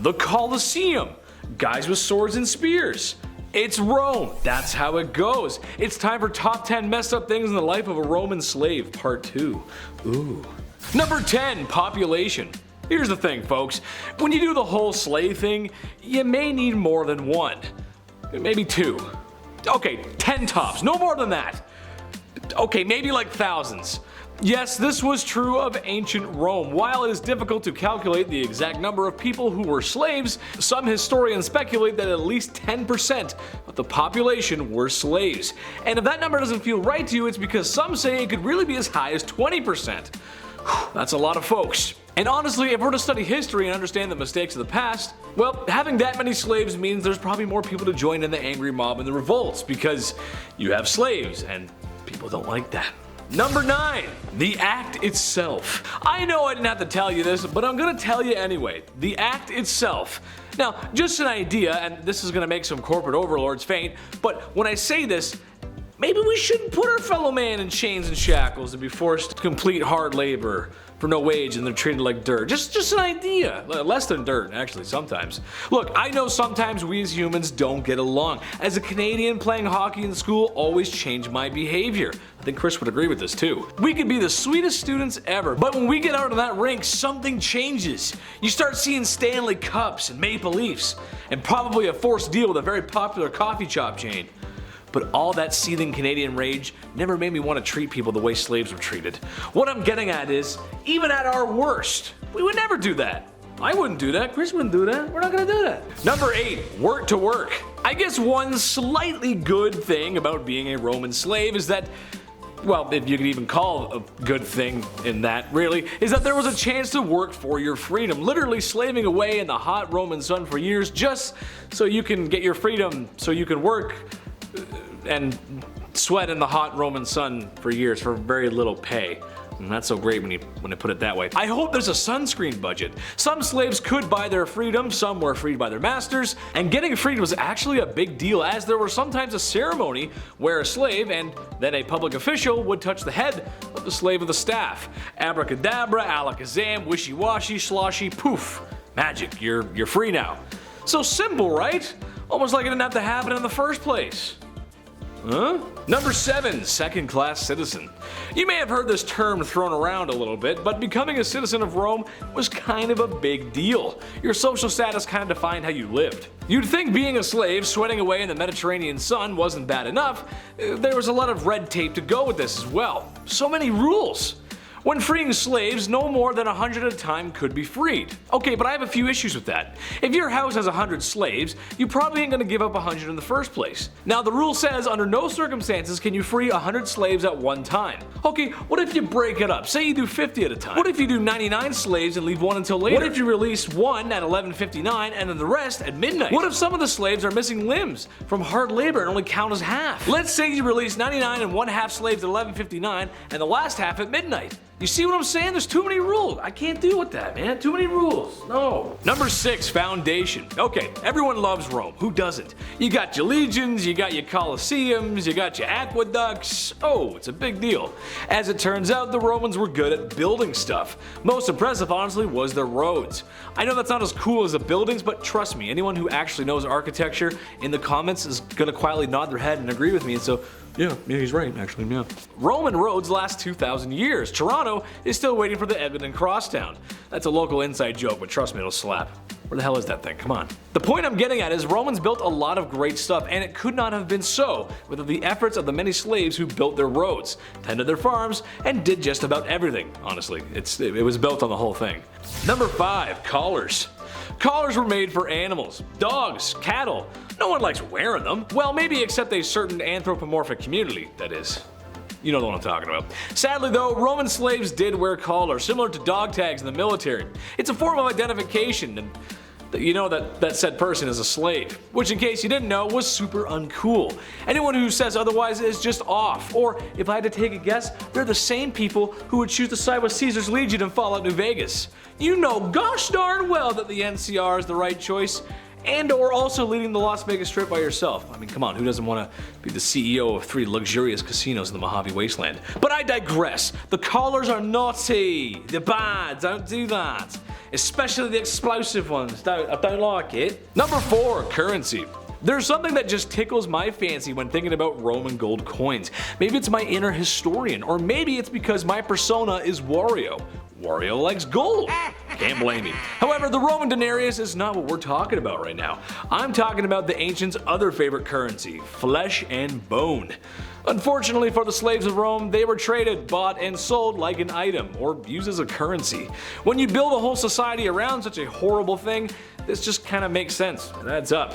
The Colosseum. Guys with swords and spears. It's Rome. That's how it goes. It's time for top 10 messed up things in the life of a Roman slave, part 2. Ooh. Number 10, population. Here's the thing, folks. When you do the whole slave thing, you may need more than one. Maybe 2. Okay, 10 tops. No more than that. Okay, maybe like thousands. Yes, this was true of ancient Rome. While it is difficult to calculate the exact number of people who were slaves, some historians speculate that at least 10% of the population were slaves. And if that number doesn't feel right to you, it's because some say it could really be as high as 20%. That's a lot of folks. And honestly, if we're to study history and understand the mistakes of the past, well, having that many slaves means there's probably more people to join in the angry mob and the revolts, because you have slaves and people don't like that. Number 9, the act itself. I know I didn't have to tell you this, but I'm gonna tell you anyway. The act itself. Now, just an idea, and this is gonna make some corporate overlords faint, but when I say this, maybe we shouldn't put our fellow man in chains and shackles and be forced to complete hard labor for no wage and they're treated like dirt. Just an idea. Less than dirt, actually, sometimes. Look, I know sometimes we as humans don't get along. As a Canadian, playing hockey in school always changed my behavior. I think Chris would agree with this too. We could be the sweetest students ever, but when we get out of that rink, something changes. You start seeing Stanley Cups and Maple Leafs, and probably a forced deal with a very popular coffee shop chain. But all that seething Canadian rage never made me want to treat people the way slaves were treated. What I'm getting at is, even at our worst, we would never do that. I wouldn't do that, Chris wouldn't do that, we're not gonna do that. Number 8, work to work. I guess one slightly good thing about being a Roman slave is that, well, if you could even call a good thing in that, really, is that there was a chance to work for your freedom. Literally slaving away in the hot Roman sun for years just so you can get your freedom, so you can work and sweat in the hot Roman sun for years for very little pay. Not so great when you put it that way. I hope there's a sunscreen budget. Some slaves could buy their freedom, some were freed by their masters, and getting freed was actually a big deal, as there was sometimes a ceremony where a slave and then a public official would touch the head of the slave of the staff. Abracadabra, alakazam, wishy-washy, sloshy, poof. Magic, you're free now. So simple, right? Almost like it didn't have to happen in the first place. Huh? Number 7, second-class citizen. You may have heard this term thrown around a little bit, but becoming a citizen of Rome was kind of a big deal. Your social status kind of defined how you lived. You'd think being a slave sweating away in the Mediterranean sun wasn't bad enough. There was a lot of red tape to go with this as well. So many rules. When freeing slaves, no more than 100 at a time could be freed. Okay, but I have a few issues with that. If your house has 100 slaves, you probably ain't gonna give up 100 in the first place. Now the rule says under no circumstances can you free 100 slaves at one time. Okay, what if you break it up? Say you do 50 at a time. What if you do 99 slaves and leave one until later? What if you release one at 11:59 and then the rest at midnight? What if some of the slaves are missing limbs from hard labor and only count as half? Let's say you release 99 and one half slaves at 11:59 and the last half at midnight. You see what I'm saying? There's too many rules. I can't deal with that, man. Too many rules. No. Number 6, foundation. Okay, everyone loves Rome. Who doesn't? You got your legions, you got your Colosseums, you got your aqueducts. Oh, it's a big deal. As it turns out, the Romans were good at building stuff. Most impressive, honestly, was their roads. I know that's not as cool as the buildings, but trust me, anyone who actually knows architecture in the comments is gonna quietly nod their head and agree with me, and so yeah, he's right, actually, yeah. Roman roads last 2,000 years. Toronto is still waiting for the Eglinton Crosstown. That's a local inside joke, but trust me, it'll slap. Where the hell is that thing? Come on. The point I'm getting at is Romans built a lot of great stuff, and it could not have been so without the efforts of the many slaves who built their roads, tended their farms, and did just about everything, honestly. It was built on the whole thing. Number 5, collars. Collars were made for animals, dogs, cattle. No one likes wearing them. Well, maybe except a certain anthropomorphic community, that is. You know what I'm talking about. Sadly though, Roman slaves did wear collars, similar to dog tags in the military. It's a form of identification, and you know that said person is a slave, which in case you didn't know was super uncool. Anyone who says otherwise is just off, or if I had to take a guess, they're the same people who would choose to side with Caesar's Legion in Fallout New Vegas. You know gosh darn well that the NCR is the right choice, and or also leading the Las Vegas Strip by yourself. I mean, come on, who doesn't want to be the CEO of 3 luxurious casinos in the Mojave Wasteland? But I digress. The callers are naughty. They're bad. Don't do that. Especially the explosive ones. I don't like it. Number 4, currency. There's something that just tickles my fancy when thinking about Roman gold coins. Maybe it's my inner historian, or maybe it's because my persona is Wario. Wario likes gold. Can't blame me. However, the Roman denarius is not what we're talking about right now. I'm talking about the ancients' other favorite currency, flesh and bone. Unfortunately for the slaves of Rome, they were traded, bought, and sold like an item, or used as a currency. When you build a whole society around such a horrible thing, this just kind of makes sense. It adds up.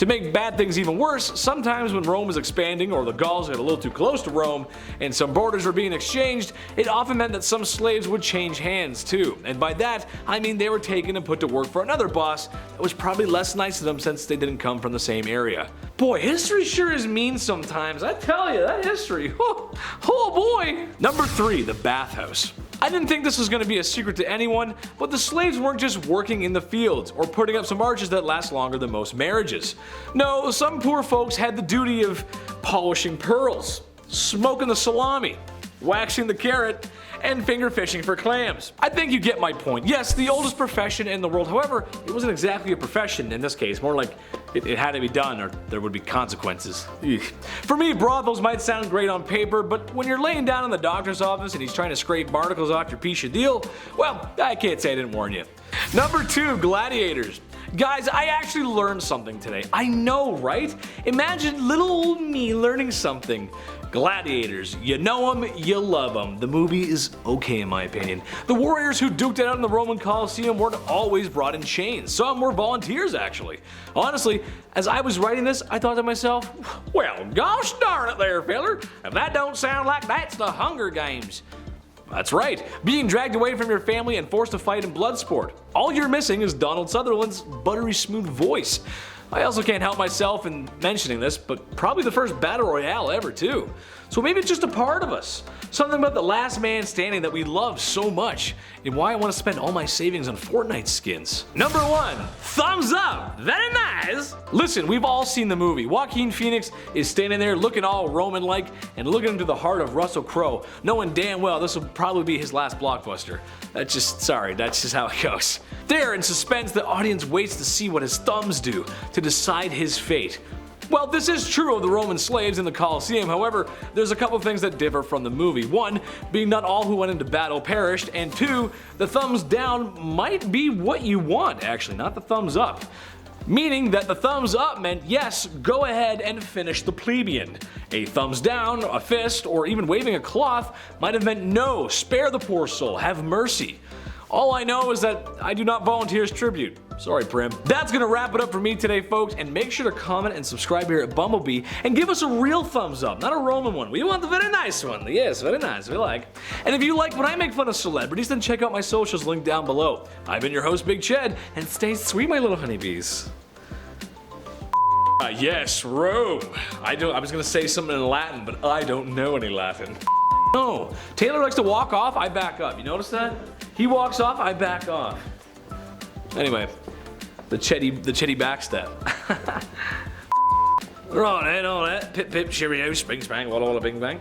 To make bad things even worse, sometimes when Rome was expanding or the Gauls got a little too close to Rome and some borders were being exchanged, it often meant that some slaves would change hands too. And by that, I mean they were taken and put to work for another boss that was probably less nice to them since they didn't come from the same area. Boy, history sure is mean sometimes. I tell you, that history, oh boy. Number 3, the bathhouse. I didn't think this was going to be a secret to anyone, but the slaves weren't just working in the fields or putting up some arches that last longer than most marriages. No, some poor folks had the duty of polishing pearls, smoking the salami, waxing the carrot, and finger fishing for clams. I think you get my point. Yes, the oldest profession in the world. However, it wasn't exactly a profession in this case, more like it had to be done or there would be consequences. Eugh. For me, brothels might sound great on paper, but when you're laying down in the doctor's office and he's trying to scrape barnacles off your piece of deal, well, I can't say I didn't warn you. Number 2, gladiators. Guys, I actually learned something today. I know, right? Imagine little old me learning something. Gladiators, you know them, you love them. The movie is okay in my opinion. The warriors who duked it out in the Roman Colosseum weren't always brought in chains. Some were volunteers actually. Honestly, as I was writing this, I thought to myself, well, gosh darn it there, feller. If that don't sound like that's the Hunger Games. That's right, being dragged away from your family and forced to fight in blood sport. All you're missing is Donald Sutherland's buttery smooth voice. I also can't help myself in mentioning this, but probably the first battle royale ever too. So maybe it's just a part of us. Something about the last man standing that we love so much, and why I want to spend all my savings on Fortnite skins. Number 1, thumbs up, very nice. Listen, we've all seen the movie. Joaquin Phoenix is standing there looking all Roman-like and looking into the heart of Russell Crowe, knowing damn well this will probably be his last blockbuster. That's just how it goes. There, in suspense, the audience waits to see what his thumbs do to decide his fate. Well, this is true of the Roman slaves in the Colosseum, however, there's a couple things that differ from the movie. 1, being not all who went into battle perished, and 2, the thumbs down might be what you want, actually, not the thumbs up. Meaning that the thumbs up meant yes, go ahead and finish the plebeian. A thumbs down, a fist, or even waving a cloth might have meant no, spare the poor soul, have mercy. All I know is that I do not volunteer as tribute. Sorry, Prim. That's gonna wrap it up for me today, folks, and make sure to comment and subscribe here at Bumblebee and give us a real thumbs up, not a Roman one. We want the very nice one. Yes, very nice, we like. And if you like when I make fun of celebrities, then check out my socials linked down below. I've been your host, Big Ched, and stay sweet, my little honeybees. Yes, Rome. I was gonna say something in Latin, but I don't know any Latin. No, Taylor likes to walk off, I back up. You notice that? He walks off, I back off. Anyway, the Chetty backstep. Right, all that. Pip pip cheerio, spring spang, walla walla bing bang.